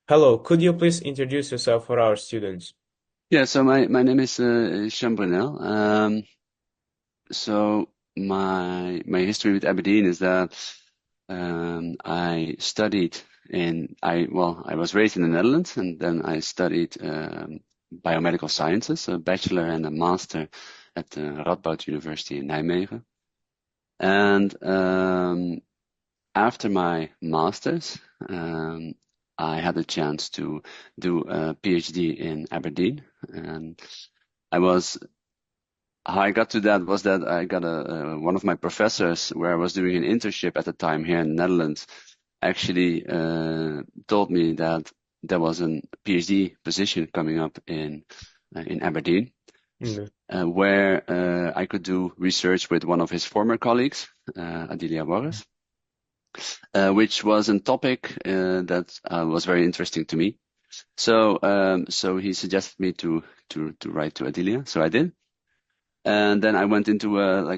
Hello, could you please introduce yourself for our students? Yeah, so my name is Shan Brunel. So my history with Aberdeen is that I studied I was raised in the Netherlands, and then I studied biomedical sciences, a bachelor and a master at the Radboud University in Nijmegen. And after my master's, I had a chance to do a PhD in Aberdeen, and I was how I got to that was that I got one of my professors where I was doing an internship at the time here in the Netherlands actually told me that there was a PhD position coming up in Aberdeen, Mm. where I could do research with one of his former colleagues, Adilia Borges, which was a topic that was very interesting to me. So he suggested me to write to Adilia, so I did. And then I went into a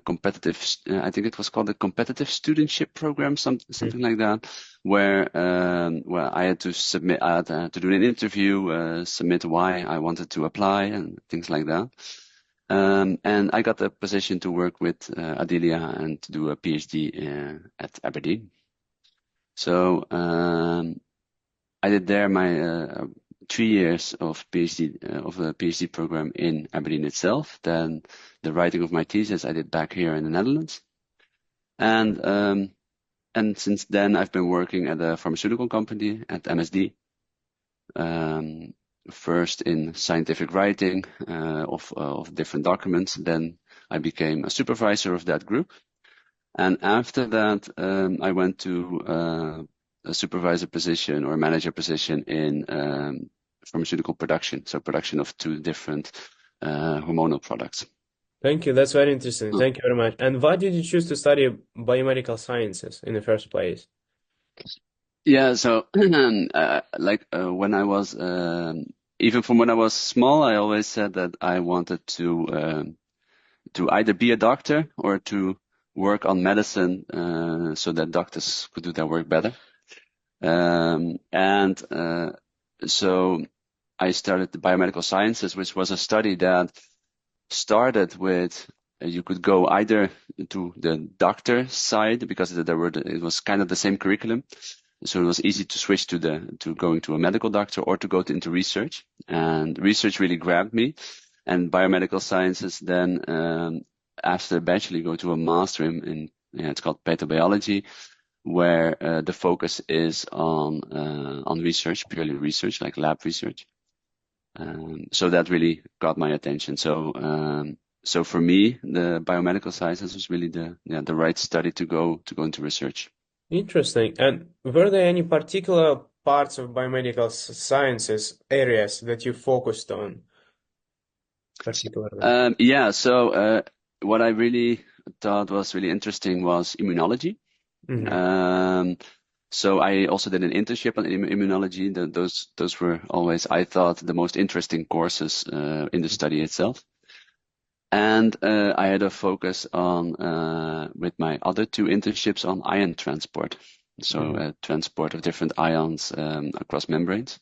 competitive, I think it was called a competitive studentship program, Mm. something like that, where I had to submit, I had to do an interview, submit why I wanted to apply and things like that. And I got the position to work with Adelia and to do a PhD at Aberdeen. So I did there my 3 years of PhD of a PhD program in Aberdeen itself. Then the writing of my thesis I did back here in the Netherlands, and since then I've been working at a pharmaceutical company at MSD. Um, First in scientific writing of different documents. Then I became a supervisor of that group, and after that I went to a supervisor position or a manager position in pharmaceutical production, so production of two different hormonal products. Thank you. That's very interesting. Mm. Thank you very much. And why did you choose to study biomedical sciences in the first place? Yeah, so when I was even from when I was small, I always said that I wanted to either be a doctor or to work on medicine so that doctors could do their work better. And so I started the biomedical sciences, which was a study that started with you could go either to the doctor side because it was kind of the same curriculum, so it was easy to switch to going to a medical doctor or to go into research. And research really grabbed me, and biomedical sciences. Then after bachelor, you go to a master in yeah, it's called pathobiology, where the focus is on research, purely research, like lab research. So that really got my attention. So for me, the biomedical sciences was really the right study to go into research. Interesting. And were there any particular parts of biomedical sciences areas that you focused on particularly? Yeah. So what I really thought was really interesting was immunology. Hmm. Um, so I also did an internship on immunology. Those were always, I thought, the most interesting courses in the study itself. And I had a focus on with my other two internships on ion transport, so Hmm. transport of different ions across membranes,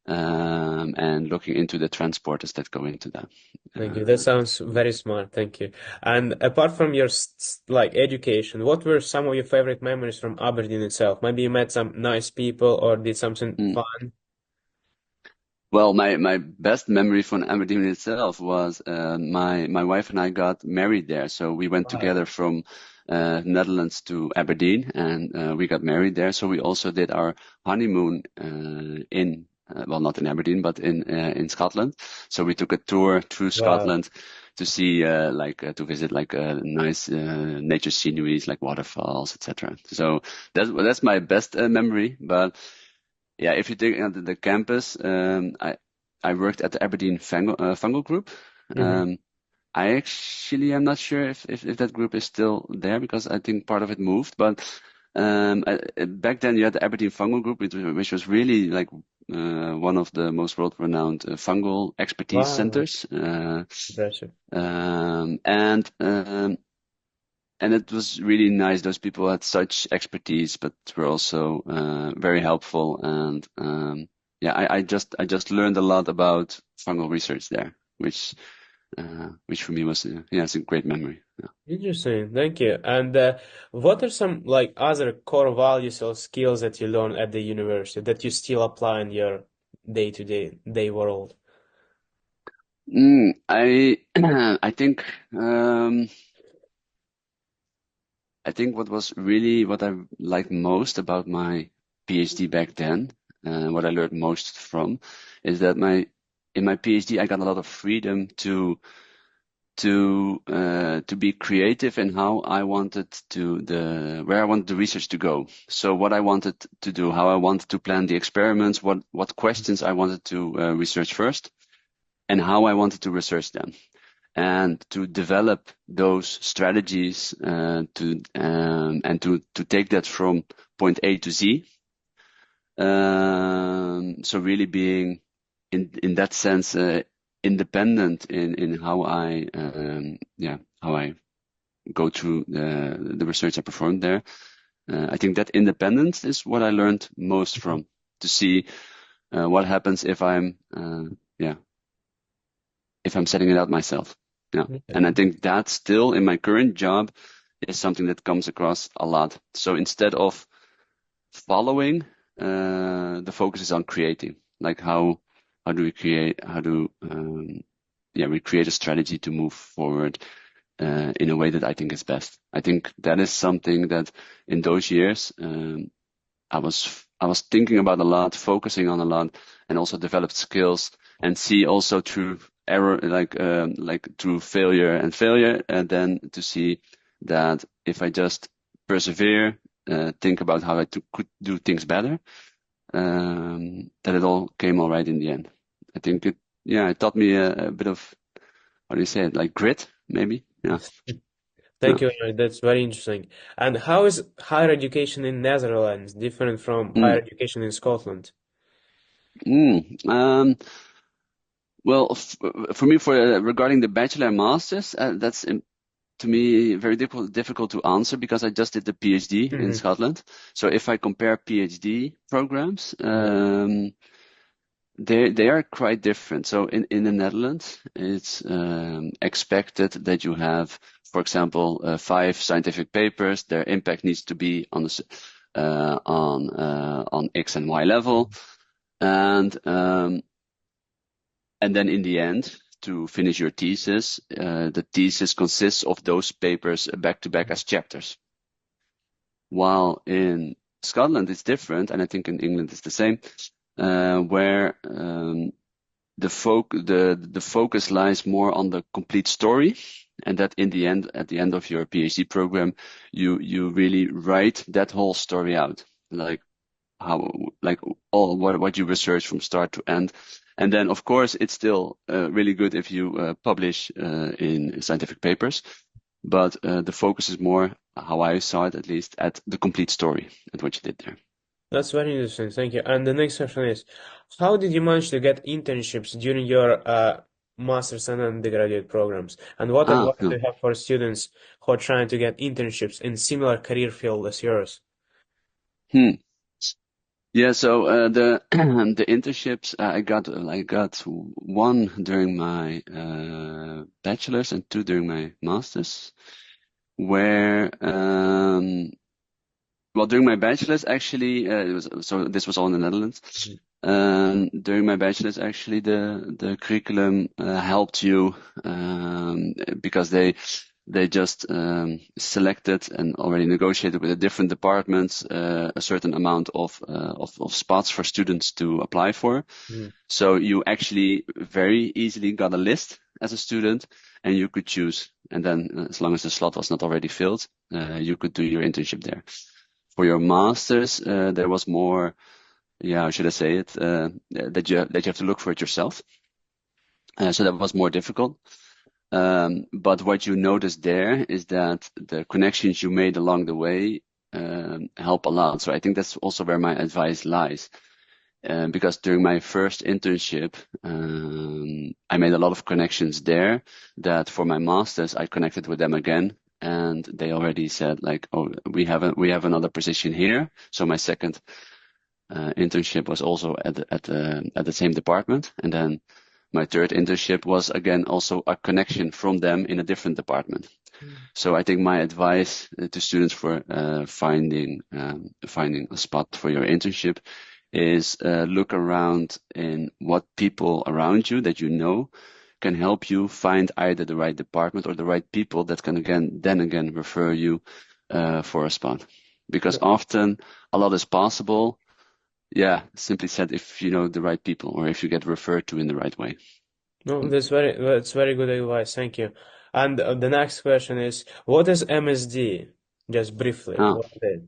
and looking into the transporters that go into that. Thank you. That sounds very smart. Thank you. And apart from your like education, what were some of your favorite memories from Aberdeen itself? Maybe you met some nice people or did something Mm. fun. Well, my best memory from Aberdeen itself was my wife and I got married there. So we went Wow. together from Netherlands to Aberdeen, and we got married there. So we also did our honeymoon in well, not in Aberdeen, but in Scotland. So we took a tour through Wow. Scotland to see to visit like nice nature sceneries like waterfalls, etc. So that's my best memory. But yeah, if you take the campus, I worked at the Aberdeen Fungal Group. Hmm. Um, I actually am not sure if that group is still there because I think part of it moved. But back then you had the Aberdeen Fungal Group, which was really like one of the most world-renowned fungal expertise Wow. centers. Impressive. And and it was really nice. Those people had such expertise, but were also very helpful. And yeah, I just learned a lot about fungal research there, which for me was yeah, it's a great memory. Yeah. Interesting. Thank you. And what are some like other core values or skills that you learn at the university that you still apply in your day world? I I think um, I think what was really what I liked most about my PhD back then, what I learned most from, is that my in my PhD I got a lot of freedom to be creative in how I wanted to the where I wanted the research to go. So what I wanted to do, how I wanted to plan the experiments, what questions I wanted to research first, and how I wanted to research them, and to develop those strategies and to take that from point A to Z. So really being in that sense independent in how I how I go through the research I performed there. I think that independence is what I learned most from, to see what happens if I'm setting it out myself. Yeah. And I Okay. think that still in my current job is something that comes across a lot. So instead of following, the focus is on creating. Like how do we create? How do we create a strategy to move forward in a way that I think is best. I think that is something that in those years I was thinking about a lot, focusing on a lot, and also developed skills and see also through error, like through failure, and then to see that if I just persevere, think about how could do things better, that it all came all right in the end. I think it taught me a bit of, how do you say it, like grit, maybe. Yeah. Thank Yeah. you. That's very interesting. And how is higher education in Netherlands different from higher Mm, education in Scotland? mm. Well, for me, regarding the bachelor and masters, that's to me very difficult to answer because I just did the PhD in Hmm. Scotland. So if I compare PhD programs, Yeah. they are quite different. So in the Netherlands, it's expected that you have, for example, 5 scientific papers. Their impact needs to be on X and Y level, and then in the end, to finish your thesis, the thesis consists of those papers back to back as chapters. While in Scotland it's different, and I think in England it's the same, where the focus lies more on the complete story, and that in the end, at the end of your PhD program, you really write that whole story out, like how like all what you research from start to end. And then of course it's still really good if you publish in scientific papers, but the focus is more, how I saw it at least, at the complete story and what you did there. That's very interesting. Thank you. And the next question is, how did you manage to get internships during your master's and undergraduate programs? And what advice Yeah. do you have for students who are trying to get internships in similar career field as yours? Hmm. Yeah, so the the internships I got one during my bachelor's and two during my master's, where well, during my bachelor's, actually, this was all in the Netherlands. During my bachelor's, actually, the curriculum helped you because they just selected and already negotiated with the different departments a certain amount of spots for students to apply for. Mm. So you actually very easily got a list as a student, and you could choose. And then, as long as the slot was not already filled, you could do your internship there. For your masters, there was more, yeah, how should I say it, that you have to look for it yourself. So that was more difficult. But what you notice there is that the connections you made along the way help a lot. So I think that's also where my advice lies. Because during my first internship, I made a lot of connections there that for my masters, I connected with them again and they already said like, oh, we have another position here. So my second internship was also at the same department, and then my third internship was again also a connection from them in a different department. So I think my advice to students for finding a spot for your internship is look around in what people around you that you know can help you find either the right department or the right people that can again refer you for a spot. Because often a lot is possible. Yeah, simply said, if you know the right people or if you get referred to in the right way. No, that's very good advice. Thank you. And the next question is, what is MSD? Just briefly, Ah, what is it?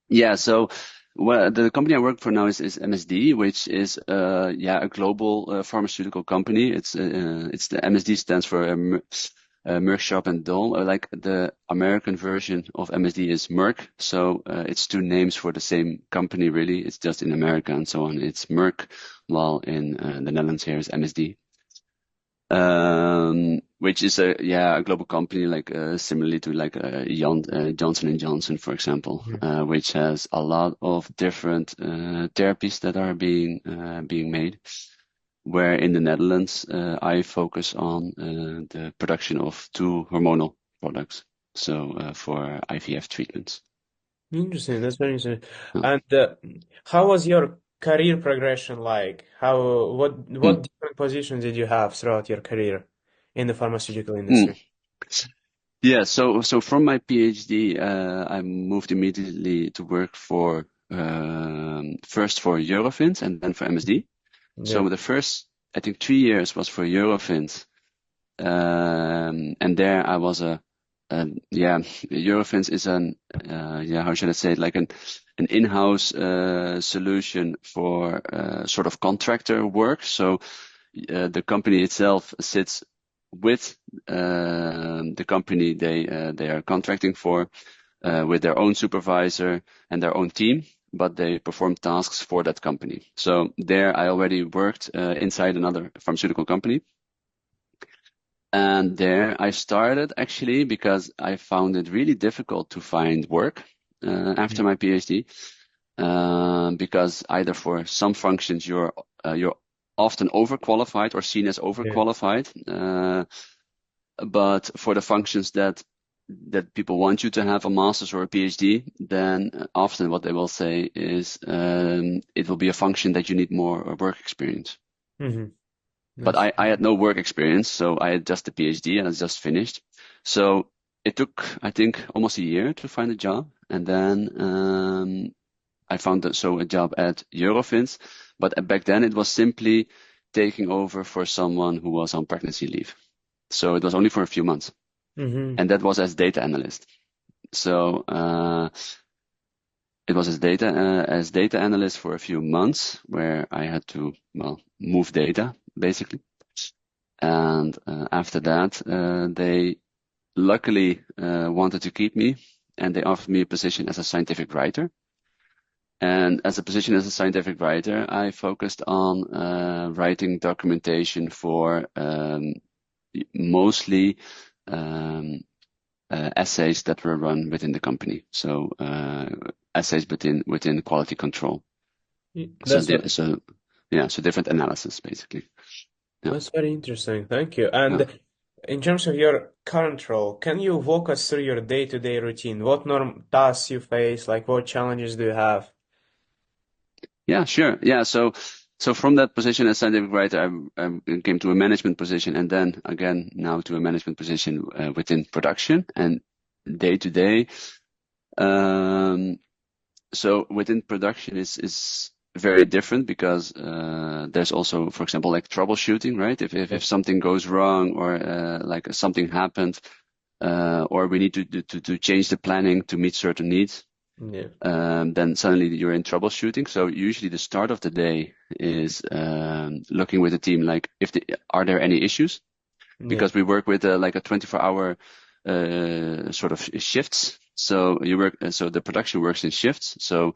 yeah. So, well, the company I work for now is MSD, which is a global pharmaceutical company. It's the MSD stands for Merck Sharp and Dohme. Like the American version of MSD is Merck. So it's two names for the same company, really. It's just in America and so on. It's Merck, while in the Netherlands here is MSD. Which is a global company like similarly to like Johnson and Johnson, for example, Mhm. which has a lot of different therapies that are being made. Where in the Netherlands, I focus on the production of two hormonal products, so for IVF treatments. Interesting. That's very interesting. Yeah. And how was your career progression like? What Mm. different positions did you have throughout your career in the pharmaceutical Mm. industry? Yeah, so from my PhD, I moved immediately to work for first for Eurofins and then for MSD. Yeah. So the first, I think, 3 years was for Eurofins, and there I was Eurofins is how should I say it, like an in-house solution for sort of contractor work. So the company itself sits with the company they are contracting for, with their own supervisor and their own team, but they perform tasks for that company. So there I already worked inside another pharmaceutical company. And there I started actually because I found it really difficult to find work after my PhD, because either for some functions you're often overqualified or seen as Yeah. overqualified, but for the functions that people want you to have a master's or a PhD, then often what they will say is it will be a function that you need more work experience. Hmm. But That's I had no work experience, so I had just a PhD and I just finished. So it took, I think, almost a year to find a job. And then I found a job at Eurofins. But back then it was simply taking over for someone who was on pregnancy leave. So it was only for a few months. hmm And that was as data analyst. So it was as data analyst for a few months where I had to, well, move data, basically. And after that, they luckily wanted to keep me, and they offered me a position as a scientific writer. And as a position as a scientific writer, I focused on writing documentation for mostly essays that were run within the company. So essays within quality control. So That's di- so yeah, so different analysis basically. Yeah, that's very interesting. Thank you. yeah. And in terms of your current role, can you walk us through your day-to-day routine? What norm tasks you face? Like what challenges do you have? Yeah, sure. Yeah, so from that position as scientific writer, I came to a management position, and then again now to a management position within production and day to day. Um, so within production is very different because there's also, for example, like troubleshooting, right? If something goes wrong or like something happened, or we need to change the planning to meet certain needs, Yeah. then suddenly you're in troubleshooting. So usually the start of the day is looking with the team, like are there any issues? Yeah. Because we work with like a 24-hour sort of shifts. So so the production works in shifts. So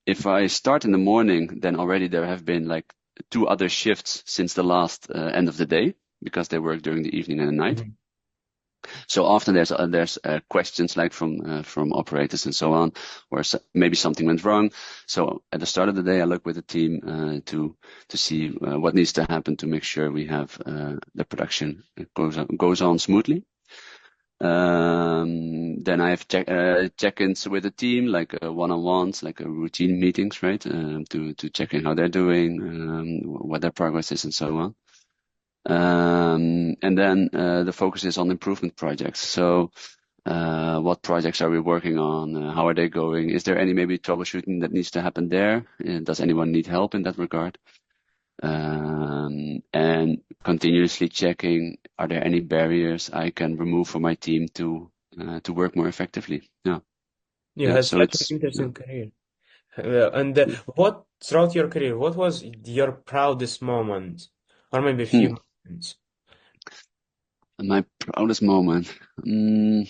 if I start in the morning, then already there have been like two other shifts since the last end of the day because they work during the evening and the night. Mhm. So often there's questions like from operators and so on, or maybe something went wrong. So at the start of the day, I look with the team to see what needs to happen to make sure we have the production goes on smoothly. Then I have check-ins with the team, like one-on-ones, like routine meetings, right? To check in how they're doing, what their progress is, and so on. And then the focus is on improvement projects. So what projects are we working on? How are they going? Is there any maybe troubleshooting that needs to happen there? Does anyone need help in that regard? And continuously checking, are there any barriers I can remove for my team to work more effectively? Yeah, You yeah. had So such an it's yeah. interesting career. And what throughout your career, what was your proudest moment, or maybe a Hmm. few moments? My proudest moment. Mm,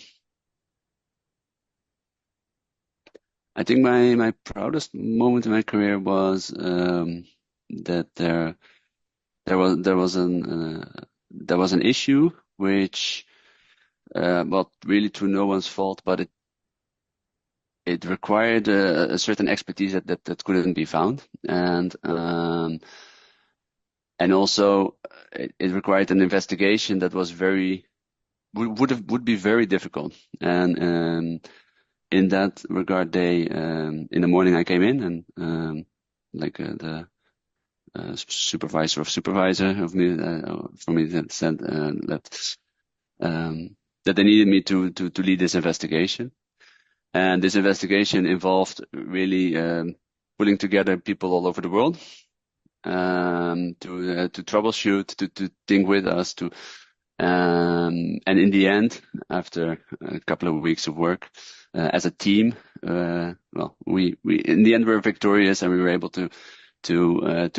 I think my proudest moment in my career was that there was an issue which well, really through no one's fault, but it required a certain expertise that couldn't be found, and also it required an investigation that was very would be very difficult. And in that regard, they in the morning I came in and like the supervisor of supervisor of me for me that said um, that they needed me to lead this investigation. And this investigation involved really pulling together people all over the world to troubleshoot, to think with us, and in the end, after a couple of weeks of work as a team, well, we in the end were victorious and we were able to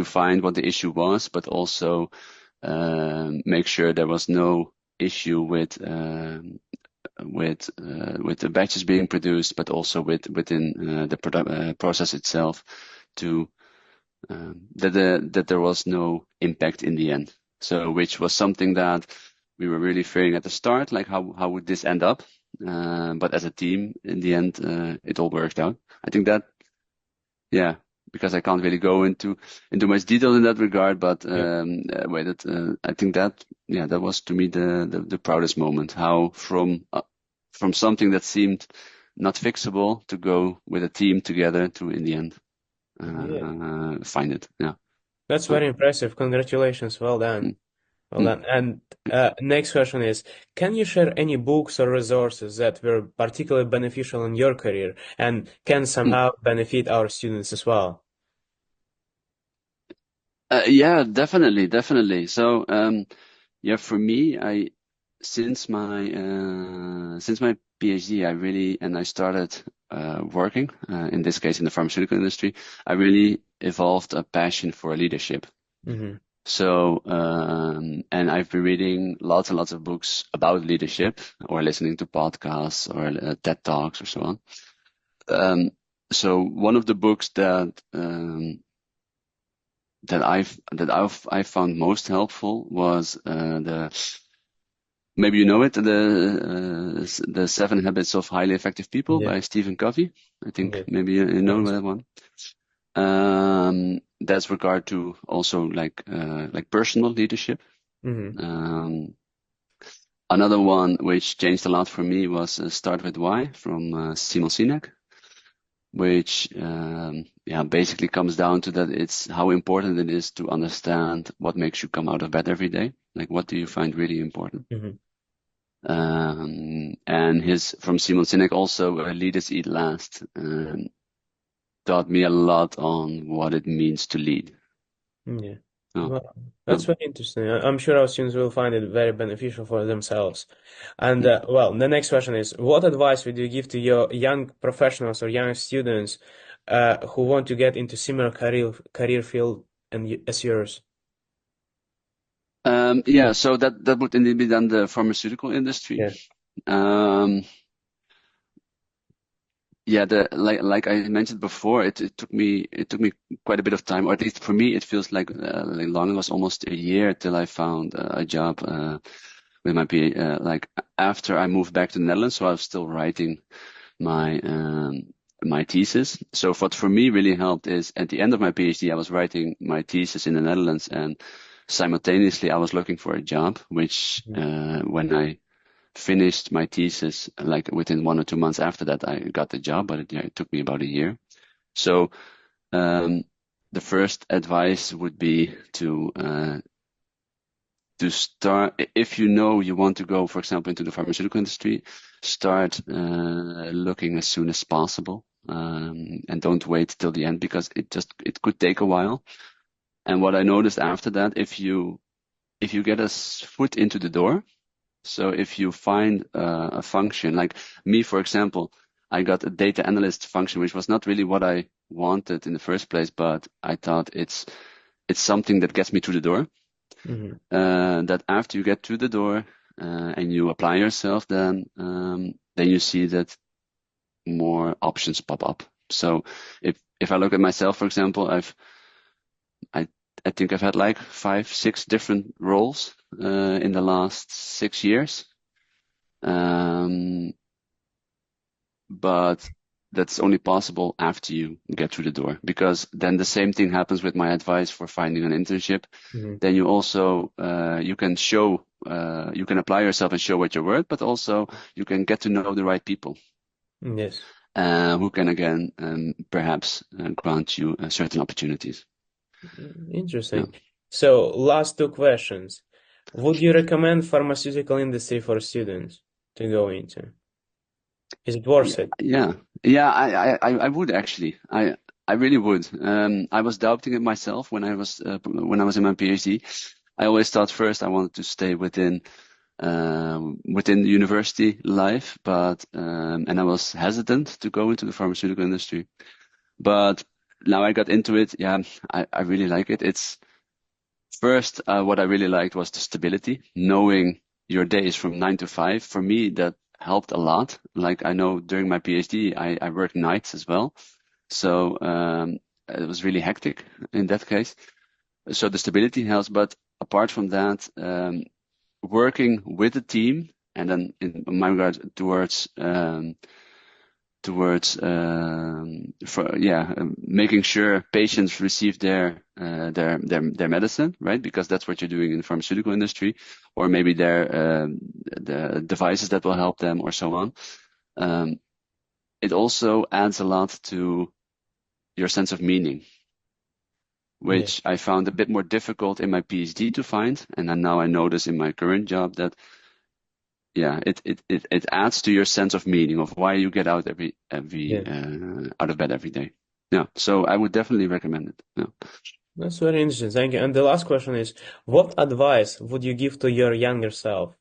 find what the issue was, but also make sure there was no issue with the batches being produced, but also within the process itself, to that there was no impact in the end. So, which was something that we were really fearing at the start, like how would this end up? But as a team, in the end, it all worked out. I think that, yeah, because I can't really go into much detail in that regard, but Yeah. I think that, yeah, that was to me the proudest moment. How from something that seemed not fixable to go with a team together to in the end Yeah. find it. Yeah. That's Uh, very impressive. Congratulations. Well mm, done. Well mm, done. And next question is, can you share any books or resources that were particularly beneficial in your career and can mm. somehow benefit our students as well? Yeah, definitely, definitely. So, yeah, for me, since my PhD, I really and I started working in this case in the pharmaceutical industry. I really evolved a passion for leadership. Hmm. So, and I've been reading lots and lots of books about leadership, or listening to podcasts or TED Talks or so on. Um, so one of the books that I found most helpful was the maybe you know it, the Seven Habits of Highly Effective People Yeah. by Stephen Covey. I think Yeah. maybe you know Sounds. that one. That's regard to also like personal leadership. Hmm. Um, Another one which changed a lot for me was Start with Why from Simon Sinek, which yeah, basically comes down to that it's how important it is to understand what makes you come out of bed every day. Like, what do you find really important? Hmm. And his from Simon Sinek also, Leaders Eat Last, taught me a lot on what it means to lead. Yeah. Oh, Well, that's oh, very interesting. I'm sure our students will find it very beneficial for themselves. And mm. well, the next question is, what advice would you give to your young professionals or young students who want to get into similar career field as yours? Yeah, so that would indeed be then the pharmaceutical industry. Yeah. Um, Yeah, the like I mentioned before, it took me quite a bit of time, or at least for me, it feels like long. It was almost a year till I found a job with my like after I moved back to the Netherlands, so I was still writing my my thesis. So what for me really helped is at the end of my PhD, I was writing my thesis in the Netherlands, and simultaneously I was looking for a job, which when I finished my thesis, like within 1 or 2 months after that, I got the job, but it took me about a year. So um, the first advice would be to start, if you know you want to go, for example, into the pharmaceutical industry, start looking as soon as possible, and don't wait till the end because it could take a while. And what I noticed after that, if you get a foot into the door, so if you find a function like me, for example, I got a data analyst function, which was not really what I wanted in the first place, but I thought it's something that gets me through the door. Hmm. That after you get through the door and you apply yourself, then you see that more options pop up. So if I look at myself, for example, I I think I've had like 5, 6 different roles in the last 6 years. Um, but that's only possible after you get through the door, because then the same thing happens with my advice for finding an internship. Hmm. Then you also you can show you can apply yourself and show what you're worth, but also you can get to know the right people Yes. who can again perhaps grant you certain opportunities. Yeah. Interesting. So, last two questions. Would you recommend pharmaceutical industry for students to go into? Is it Yeah, worth it? yeah, yeah. I would actually. I really would. I was doubting it myself when I was in my PhD. I always thought first I wanted to stay within the university life, but and I was hesitant to go into the pharmaceutical industry. But now I got into it. Yeah, I really like it. It's first what I really liked was the stability, knowing your day is from 9 to 5. For me, that helped a lot. Like I know during my PhD, I worked nights as well, so it was really hectic in that case. So the stability helps, but apart from that, working with a team, and then in my regard towards making sure patients receive their medicine, right? Because that's what you're doing in the pharmaceutical industry, or maybe the devices that will help them, or so on. Um, it also adds a lot to your sense of meaning, Yeah. which I found a bit more difficult in my PhD to find, and then now I notice in my current job that yeah, it adds to your sense of meaning of why you get out every Yeah. out of bed every day. Yeah, so I would definitely recommend it. Yeah. That's very interesting. Thank you. And the last question is, what advice would you give to your younger self?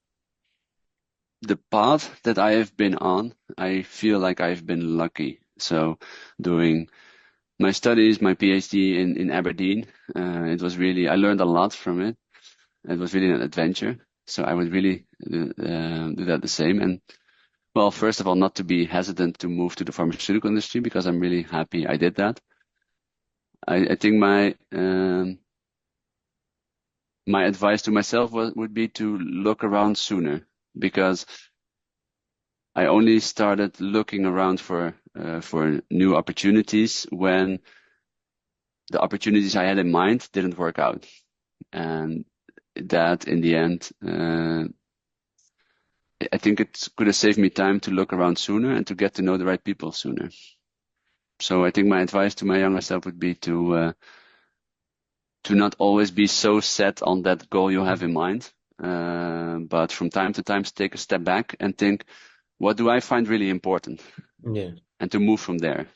The path that I have been on, I feel like I've been lucky. So doing my studies, my PhD in Aberdeen, it was really, I learned a lot from it. It was really an adventure. So I would really do that the same. And well, first of all, not to be hesitant to move to the pharmaceutical industry because I'm really happy I did that. I think my advice to myself would be to look around sooner, because I only started looking around for new opportunities when the opportunities I had in mind didn't work out, and that in the end, I think it could have saved me time to look around sooner and to get to know the right people sooner. So I think my advice to my younger self would be to not always be so set on that goal you have in mind, but from time to time take a step back and think, what do I find really important? Yeah. And to move from there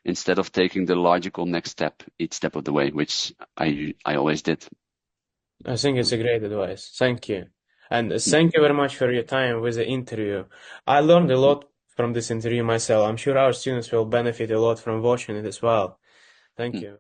instead of taking the logical next step each step of the way, which I always did. I think it's a great advice. Thank you. And thank you very much for your time with the interview. I learned a lot from this interview myself. I'm sure our students will benefit a lot from watching it as well. Thank you.